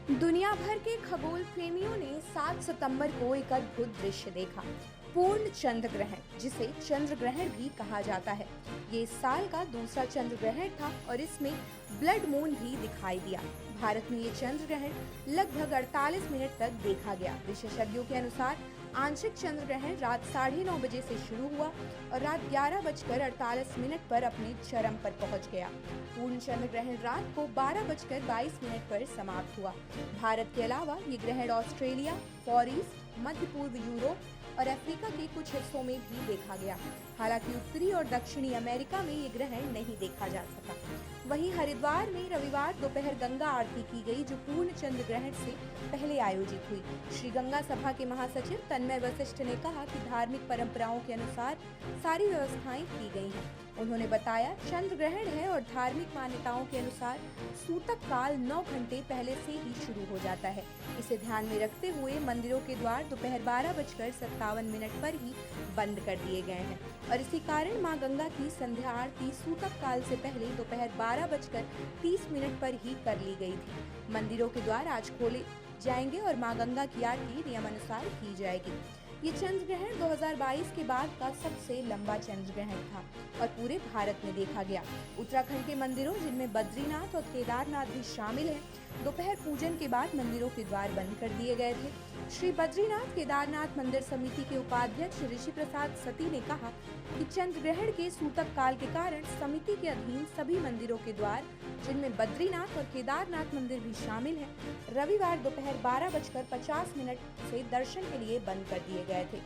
दुनिया भर के खगोल प्रेमियों ने 7 सितंबर को एक अद्भुत दृश्य देखा। पूर्ण चंद्र ग्रहण, जिसे चंद्र ग्रहण भी कहा जाता है। ये इस साल का दूसरा चंद्र ग्रहण था और इसमें ब्लड मून भी दिखाई दिया। भारत में ये चंद्र ग्रहण लगभग 48 मिनट तक देखा गया। विशेषज्ञों के अनुसार आंशिक चंद्र ग्रहण रात 9:30 बजे से शुरू हुआ और रात 11:48 पर अपने चरम पर पहुंच गया। पूर्ण चंद्र ग्रहण रात को 12:22 पर समाप्त हुआ। भारत के अलावा ये ग्रहण ऑस्ट्रेलिया, फॉर ईस्ट, मध्य पूर्व यूरोप और अफ्रीका के कुछ हिस्सों में भी देखा गया। हालांकि उत्तरी और दक्षिणी अमेरिका में ये ग्रहण नहीं देखा जा सका। वहीं हरिद्वार में रविवार दोपहर गंगा आरती की गई, जो पूर्ण चंद्र ग्रहण से पहले आयोजित हुई। श्री गंगा सभा के महासचिव तन्मय वशिष्ठ ने कहा कि धार्मिक परंपराओं के अनुसार सारी व्यवस्थाएं की गई हैं। उन्होंने बताया, चंद्र ग्रहण है और धार्मिक मान्यताओं के अनुसार सूतक काल 9 घंटे पहले से ही शुरू हो जाता है। इसे ध्यान में रखते हुए मंदिरों के द्वार दोपहर 12:57 पर ही बंद कर दिए गए हैं और इसी कारण मां गंगा की संध्या आरती सूतक काल से पहले दोपहर 12:30 पर ही कर ली गई थी। मंदिरों के द्वार आज खोले जाएंगे और मां गंगा की आरती नियमानुसार की जाएगी। ये चंद्र ग्रहण 2022 के बाद का सबसे लंबा चंद्र ग्रहण था और पूरे भारत में देखा गया। उत्तराखंड के मंदिरों, जिनमें बद्रीनाथ और केदारनाथ भी शामिल हैं, दोपहर पूजन के बाद मंदिरों के द्वार बंद कर दिए गए थे। श्री बद्रीनाथ केदारनाथ मंदिर समिति के उपाध्यक्ष ऋषि प्रसाद सती ने कहा कि चंद्र ग्रहण के सूतक काल के कारण समिति के अधीन सभी मंदिरों के द्वार, जिनमें बद्रीनाथ और केदारनाथ मंदिर भी शामिल हैं, रविवार दोपहर 12:50 से दर्शन के लिए बंद कर दिए गए थे।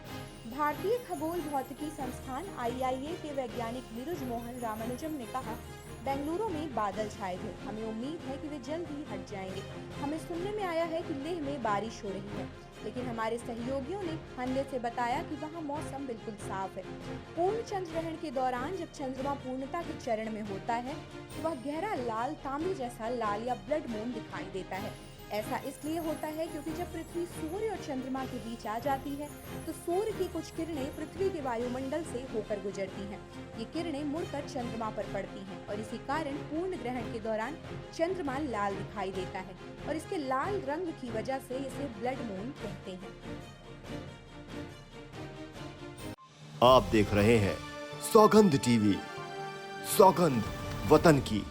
भारतीय खगोल भौतिकी संस्थान IIA के वैज्ञानिक नीरज मोहन रामानुजम ने कहा, बेंगलुरु में बादल छाए थे। हमें उम्मीद है कि वे जल्द ही हट जाएंगे। हमें सुनने में आया है कि लेह में बारिश हो रही है, लेकिन हमारे सहयोगियों ने हंडे से बताया कि वहां मौसम बिल्कुल साफ है। पूर्ण चंद्र ग्रहण के दौरान जब चंद्रमा पूर्णता के चरण में होता है तो वह गहरा लाल, तांबे जैसा लाल या ब्लड मून दिखाई देता है। ऐसा इसलिए होता है क्योंकि जब पृथ्वी सूर्य और चंद्रमा के बीच आ जाती है तो सूर्य की कुछ किरणें पृथ्वी के वायुमंडल से होकर गुजरती हैं। ये किरणें मुड़कर चंद्रमा पर पड़ती हैं और इसी कारण पूर्ण ग्रहण के दौरान चंद्रमा लाल दिखाई देता है और इसके लाल रंग की वजह से इसे ब्लड मून कहते हैं। आप देख रहे हैं सौगंध टीवी, सौगंध वतन की।